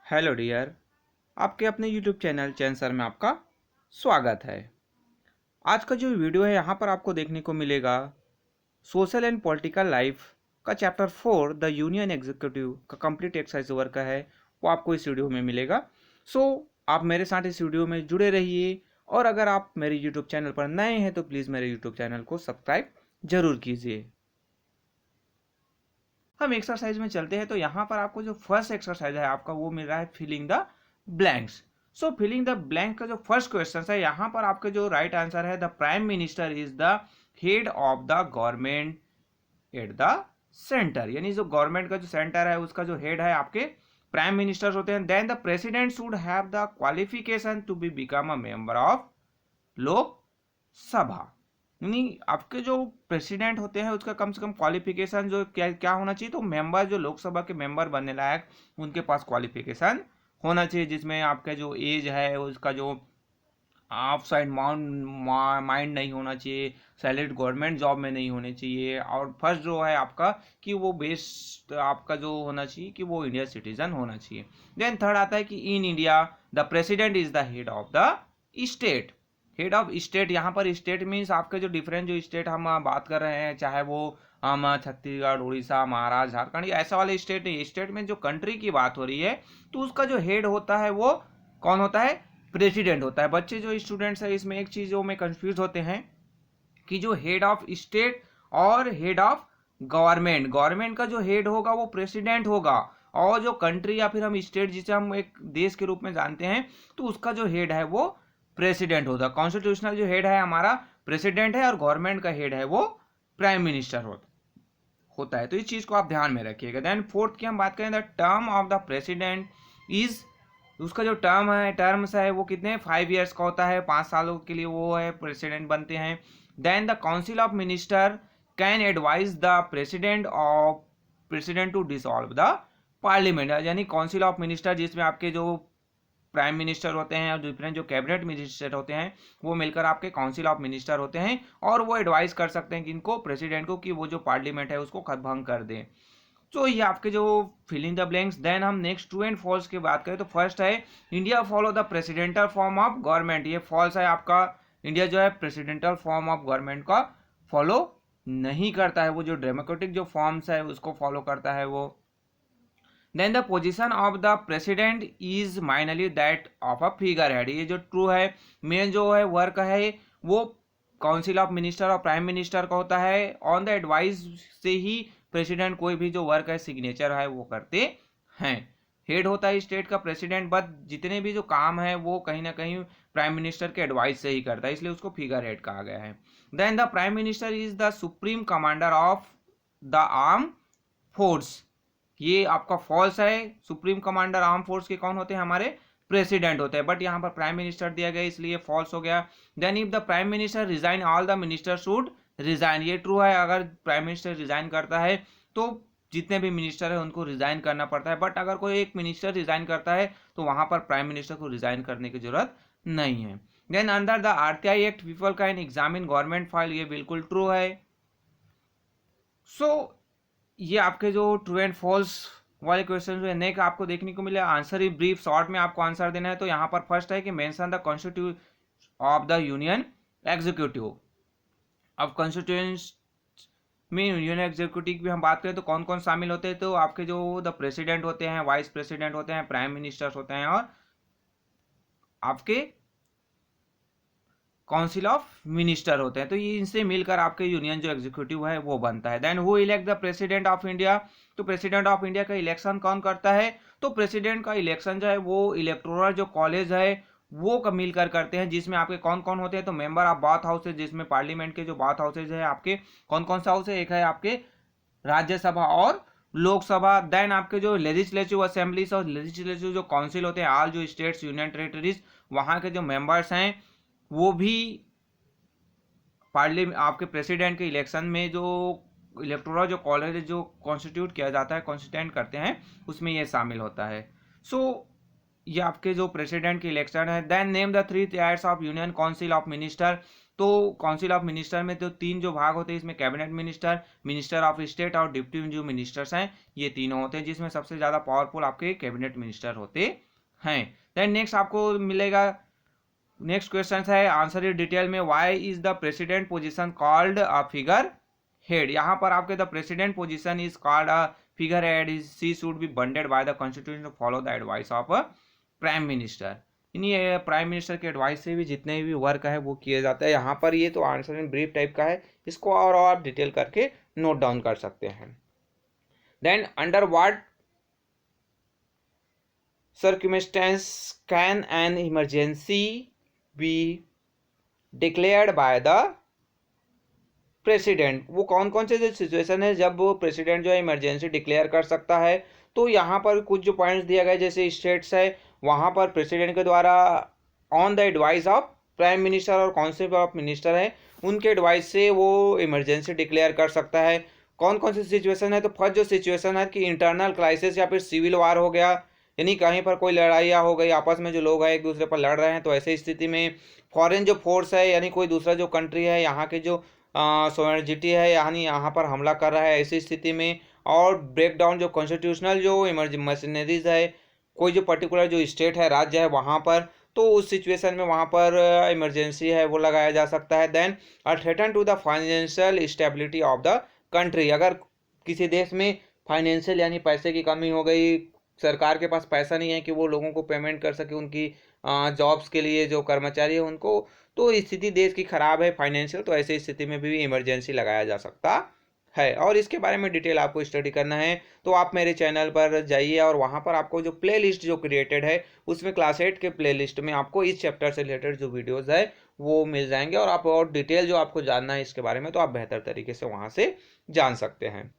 Hello dear, आपके अपने YouTube channel चैन sir में आपका स्वागत है। आज का जो वीडियो है यहाँ पर आपको देखने को मिलेगा सोशल एंड पॉलिटिकल लाइफ का चैप्टर 4 द यूनियन एग्जीक्यूटिव का कंप्लीट एक्सरसाइज वर्क का है, वो आपको इस वीडियो में मिलेगा। आप मेरे साथ इस वीडियो में जुड़े रहिए, और अगर आप मेरे यूट्यूब चैनल पर नए हैं तो प्लीज़ मेरे यूट्यूब चैनल को सब्सक्राइब जरूर कीजिए। हम एक्सरसाइज में चलते हैं, तो यहाँ पर आपको जो फर्स्ट एक्सरसाइज है आपका वो मिल रहा है filling the blanks. Filling the blank का जो फर्स्ट क्वेश्चन है, यहाँ पर आपके जो राइट आंसर है, the prime minister is the head of the government at the centre, यानी जो गवर्नमेंट का जो सेंटर है उसका जो हेड है आपके प्राइम मिनिस्टर होते हैं। Then the president should have the qualification to be become a member of Lok Sabha, यानी आपके जो प्रेसिडेंट होते हैं उसका कम से कम क्वालिफिकेशन जो क्या क्या होना चाहिए, तो मेंबर जो लोकसभा के मेंबर बनने लायक उनके पास क्वालिफिकेशन होना चाहिए, जिसमें आपका जो एज है उसका जो ऑफ साइड माइंड नहीं होना चाहिए, सैलरीड गवर्नमेंट जॉब में नहीं होने चाहिए, और फर्स्ट जो है आपका कि वो बेस्ड आपका जो होना चाहिए कि वो इंडिया सिटीजन होना चाहिए। देन थर्ड आता है कि इन India the president is the head of the state. Head of state, यहाँ पर स्टेट मीन्स आपके जो डिफरेंट जो स्टेट हम बात कर रहे हैं, चाहे वो हम छत्तीसगढ़, उड़ीसा, महाराष्ट्र, झारखंड, या ऐसा वाले स्टेट नहीं, स्टेट में जो कंट्री की बात हो रही है तो उसका जो हेड होता है वो कौन होता है? प्रेसिडेंट होता है। बच्चे जो स्टूडेंट्स है इसमें एक चीज़ों में कंफ्यूज होते हैं कि जो हेड ऑफ स्टेट और हेड ऑफ गवर्नमेंट, गवर्नमेंट का जो हेड होगा वो प्रेसिडेंट होगा, और जो कंट्री या फिर हम स्टेट जिसे हम एक देश के रूप में जानते हैं तो उसका जो हेड है वो प्रेसिडेंट होता है। कॉन्स्टिट्यूशनल जो हेड है हमारा प्रेसिडेंट है, और गवर्नमेंट का हेड है वो प्राइम मिनिस्टर होता है। तो इस चीज को आप ध्यान में रखिएगा। देन फोर्थ की हम बात करें, the term of the president is, उसका जो टर्म्स है वो कितने 5 ईयर्स का होता है, 5 सालों के लिए वो है प्रेसिडेंट बनते हैं। Then the council of minister can advise the president to dissolve the parliament, यानी काउंसिल ऑफ मिनिस्टर जिसमें आपके जो प्राइम मिनिस्टर होते हैं और डिफरेंट जो कैबिनेट मिनिस्टर होते हैं वो मिलकर आपके काउंसिल ऑफ मिनिस्टर होते हैं, और वो एडवाइस कर सकते हैं कि इनको प्रेसिडेंट को कि वो जो पार्लियामेंट है उसको भंग कर दें। तो ये आपके जो फिलिंग द ब्लैंक्स। देन हम नेक्स्ट ट्रू एंड फॉल्स की बात करें तो फर्स्ट है India follow the presidential form of government, ये फॉल्स है आपका। इंडिया जो है प्रेसिडेंटल फॉर्म ऑफ गवर्नमेंट का फॉलो नहीं करता है, वो जो डेमोक्रेटिक जो फॉर्म्स है उसको फॉलो करता है वो। Then the position of the president is minorly that of a figure head, ये जो ट्रू है, मेन जो है वर्क है वो काउंसिल ऑफ मिनिस्टर और प्राइम मिनिस्टर का होता है। ऑन द एडवाइस से ही प्रेसिडेंट कोई भी जो वर्क है सिग्नेचर है वो करते हैं। हेड होता है स्टेट का प्रेसिडेंट, बट जितने भी जो काम है वो कहीं ना कहीं प्राइम मिनिस्टर के एडवाइस से ही करता है, इसलिए उसको फिगर हेड कहा गया है। Then the prime minister is the supreme commander of the arm force, ये आपका फॉल्स है। सुप्रीम कमांडर आर्म फोर्स के कौन होते हैं? हमारे प्रेसिडेंट होते हैं, बट यहाँ पर प्राइम मिनिस्टर दिया गया इसलिए फॉल्स हो गया। Then if the prime minister resign all the minister should resign, ये ट्रू है, अगर प्राइम मिनिस्टर रिजाइन करता है तो जितने भी मिनिस्टर है उनको रिजाइन करना पड़ता है, बट अगर कोई एक मिनिस्टर रिजाइन करता है तो वहां पर प्राइम मिनिस्टर को रिजाइन करने की जरूरत नहीं है। Then under the RTI act people can examine government file, ये बिल्कुल ट्रू है। ये आपके जो ट्रू एंड फॉल्स वाले क्वेश्चन जो है नेक्स्ट आपको देखने को मिले। आंसर ही ब्रीफ, शॉर्ट में आपको आंसर देना है। तो यहाँ पर फर्स्ट है कि mention the constitution of the union executive. अब कॉन्स्टिट्यूंस में यूनियन एग्जीक्यूटिव की हम बात करें तो कौन कौन शामिल होते हैं, तो आपके जो द प्रेसिडेंट होते हैं, वाइस प्रेसिडेंट होते हैं, प्राइम मिनिस्टर्स होते हैं, और आपके काउंसिल ऑफ मिनिस्टर होते हैं। तो ये इनसे मिलकर आपके यूनियन जो एग्जीक्यूटिव है वो बनता है। Then who elect the president of India, तो प्रेसिडेंट ऑफ इंडिया का इलेक्शन कौन करता है? तो प्रेसिडेंट का इलेक्शन जो है वो इलेक्टोरल जो कॉलेज है वो मिलकर करते हैं, जिसमें आपके कौन कौन होते हैं? तो मेंबर ऑफ बाथ हाउसेज, जिसमें पार्लियामेंट के जो बाथ हाउसेज है आपके कौन कौन सा हाउस है? एक है आपके राज्यसभा और लोकसभा। देन आपके जो लेजिस्लेटिव असेंबलीज और लेजिस्लेटिव जो काउंसिल होते हैं, ऑल जो स्टेट्स यूनियन टेरिटरीज, वहां के जो मेंबर्स हैं वो भी पार्लियामेंट आपके प्रेसिडेंट के इलेक्शन में जो इलेक्टोरल जो कॉलेज जो कॉन्स्टिट्यूट किया जाता है, कॉन्स्टिट्यूंट करते हैं, उसमें ये शामिल होता है। ये आपके जो प्रेसिडेंट के इलेक्शन है। Then name the 3 chairs of union council of minister, तो काउंसिल ऑफ मिनिस्टर में तो तीन जो भाग होते हैं, इसमें cabinet minister, minister of state और डिप्टी जो मिनिस्टर्स हैं, ये तीनों होते हैं, जिसमें सबसे ज़्यादा पावरफुल आपके कैबिनेट मिनिस्टर होते हैं। देन नेक्स्ट आपको मिलेगा, नेक्स्ट क्वेश्चन है आंसर इन डिटेल में, why is the president position called a figure head. यहाँ पर आपके the president position is called a figure head, she should be bounded by the constitution to follow the advice of prime minister. इन्हीं prime minister के advice से भी जितने भी work है वो किए जाते हैं। यहाँ पर ये तो आंसर इन ब्रीफ टाइप का है, इसको और आप डिटेल करके नोट डाउन कर सकते हैं। Then under what circumstance can an emergency be declared by the president. वो कौन कौन से जो सिचुएशन है जब वो प्रेसिडेंट जो है इमरजेंसी डिक्लेयर कर सकता है। तो यहाँ पर कुछ जो पॉइंट्स दिया गया, जैसे स्टेट्स है वहाँ पर प्रेसिडेंट के द्वारा on the advice of prime minister और काउंसिल ऑफ मिनिस्टर है, उनके एडवाइस से वो इमरजेंसी डिक्लेयर कर सकता है। कौन कौन सी सिचुएशन है, तो फर्स्ट जो सिचुएशन है कि इंटरनल क्राइसिस या फिर सिविल वार हो गया, यानी कहीं पर कोई लड़ाइयाँ हो गई, आपस में जो लोग हैं एक दूसरे पर लड़ रहे हैं, तो ऐसी स्थिति में फॉरेन जो फोर्स है यानी कोई दूसरा जो कंट्री है यहाँ के जो सोवेरेनिटी है यानी यहाँ पर हमला कर रहा है, ऐसी स्थिति में। और ब्रेक डाउन जो कॉन्स्टिट्यूशनल जो मशीनरीज है, कोई जो पर्टिकुलर जो स्टेट है, राज्य है वहाँ पर, तो उस सिचुएशन में वहाँ पर इमरजेंसी है वो लगाया जा सकता है। Then a threaten to the financial stability of the country, अगर किसी देश में फाइनेंशियल यानी पैसे की कमी हो गई, सरकार के पास पैसा नहीं है कि वो लोगों को पेमेंट कर सके, उनकी जॉब्स के लिए जो कर्मचारी है उनको, तो स्थिति देश की खराब है फाइनेंशियल, तो ऐसी स्थिति में भी इमरजेंसी लगाया जा सकता है। और इसके बारे में डिटेल आपको स्टडी करना है तो आप मेरे चैनल पर जाइए और वहाँ पर आपको जो प्लेलिस्ट जो क्रिएटेड है उसमें क्लास 8 के प्लेलिस्ट में आपको इस चैप्टर से रिलेटेड जो वीडियोस है वो मिल जाएंगे, और आप और डिटेल जो आपको जानना है इसके बारे में तो आप बेहतर तरीके से वहाँ से जान सकते हैं।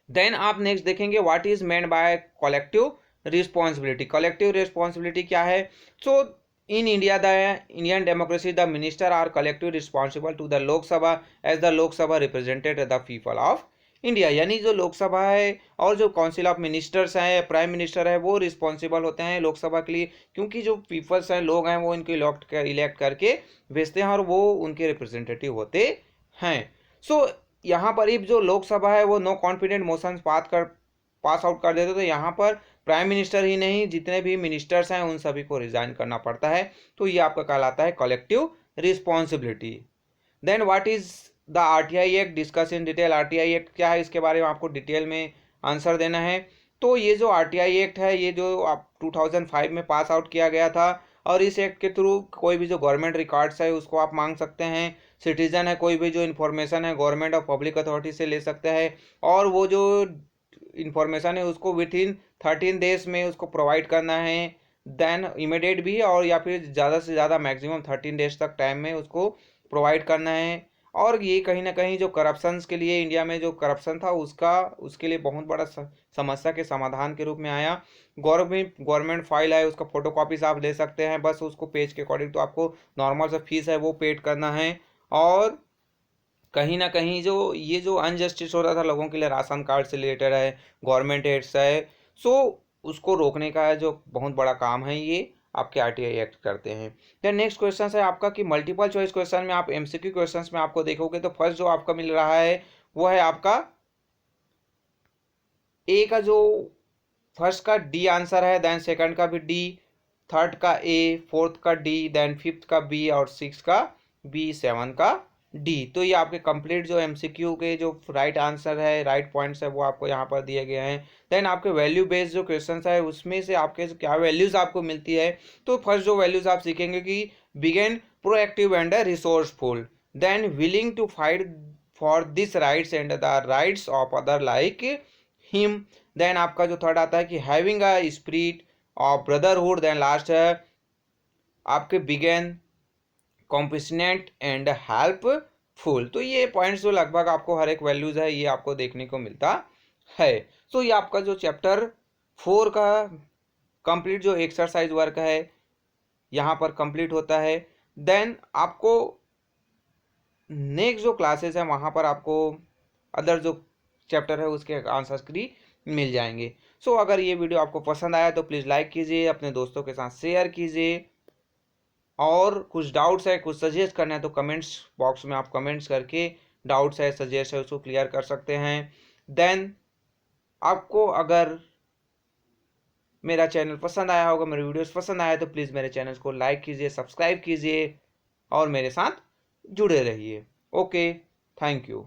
देन आप नेक्स्ट देखेंगे what is meant by collective responsibility. Collective responsibility क्या है। So in India the Indian democracy the minister are collective responsible to the Lok Sabha as the Lok Sabha represented the people of India. यानी जो लोकसभा है और जो काउंसिल ऑफ मिनिस्टर्स हैं, prime minister है, वो रिस्पॉन्सिबल होते हैं लोकसभा के लिए, क्योंकि जो पीपल्स हैं, लोग हैं, वो इनको इलेक्ट करके भेजते हैं और वो उनके रिप्रेजेंटेटिव होते हैं। सो यहाँ पर जो लोकसभा है वो no confident motion pass out कर देते, तो यहाँ पर प्राइम मिनिस्टर ही नहीं जितने भी मिनिस्टर्स हैं उन सभी को रिजाइन करना पड़ता है, तो ये आपका कहलाता है collective responsibility. Then what is the RTI act, discuss in detail. RTI act क्या है इसके बारे में आपको डिटेल में आंसर देना है। तो ये जो आरटीआई एक्ट है ये जो आप 2005 में पास आउट किया गया था, और इस एक्ट के थ्रू कोई भी जो गवर्नमेंट रिकॉर्ड्स है उसको आप मांग सकते हैं, सिटीजन है कोई भी जो इन्फॉर्मेशन है गवर्नमेंट और पब्लिक अथॉरिटी से ले सकते हैं, और वो जो इन्फॉर्मेशन है उसको विद इन 13 डेज में उसको प्रोवाइड करना है। देन इमीडिएट भी, और या फिर ज़्यादा से ज़्यादा मैक्सिमम 13 डेज तक टाइम में उसको प्रोवाइड करना है। और ये कहीं ना कहीं जो करप्शंस के लिए, इंडिया में जो करप्शन था उसके लिए बहुत बड़ा समस्या के समाधान के रूप में आया। गवर्नमेंट फाइल है उसका फोटोकॉपीज आप ले सकते हैं, बस उसको पेज के अकॉर्डिंग तो आपको नॉर्मल सा फीस है वो पेड करना है। और कहीं ना कहीं जो ये जो अनजस्टिस हो रहा था लोगों के लिए, राशन कार्ड से रिलेटेड है, गवर्नमेंट एड्स है, सो उसको रोकने का जो बहुत बड़ा काम है ये आपके आरटीआई एक्ट करते हैं। देन नेक्स्ट क्वेश्चन है आपका कि मल्टीपल चॉइस क्वेश्चन में आप एमसीक्यू क्वेश्चंस में आपको देखोगे तो फर्स्ट जो आपका मिल रहा है वो है आपका ए का जो फर्स्ट का डी आंसर है, देन सेकंड का भी डी, थर्ड का ए, फोर्थ का डी, देन फिफ्थ का बी और सिक्स का बी, सेवन का डी। तो ये आपके कंप्लीट जो एमसीक्यू के जो राइट आंसर है, राइट पॉइंट्स है वो आपको यहाँ पर दिए गए हैं। देन आपके वैल्यू बेस्ड जो क्वेश्चंस है उसमें से आपके क्या वैल्यूज आपको मिलती है। तो फर्स्ट जो वैल्यूज आप सीखेंगे कि बिगेन proactive and resourceful, then willing to fight for this rights and the rights of other like him. Then आपका जो थर्ड आता है कि having a spirit of brotherhood. Then last है आपके बिगेन कॉम्पिशनेंट एंड हेल्पफुल। तो ये पॉइंट्स जो लगभग आपको हर एक वैल्यूज है ये आपको देखने को मिलता है। तो ये आपका जो चैप्टर 4 का कंप्लीट जो एक्सरसाइज वर्क है यहाँ पर कंप्लीट होता है। देन आपको नेक्स्ट जो क्लासेस है वहाँ पर आपको अदर जो चैप्टर है उसके आंसर्स की मिल जाएंगे। सो अगर ये वीडियो आपको पसंद आया तो प्लीज़ लाइक कीजिए, अपने दोस्तों के साथ शेयर कीजिए, और कुछ डाउट्स है, कुछ सजेस्ट करना है तो कमेंट्स बॉक्स में आप कमेंट्स करके डाउट्स है, सजेस्ट है, उसको क्लियर कर सकते हैं। देन आपको अगर मेरा चैनल पसंद आया होगा, मेरे वीडियोस पसंद आया तो प्लीज़ मेरे चैनल को लाइक कीजिए, सब्सक्राइब कीजिए और मेरे साथ जुड़े रहिए। Okay, thank you.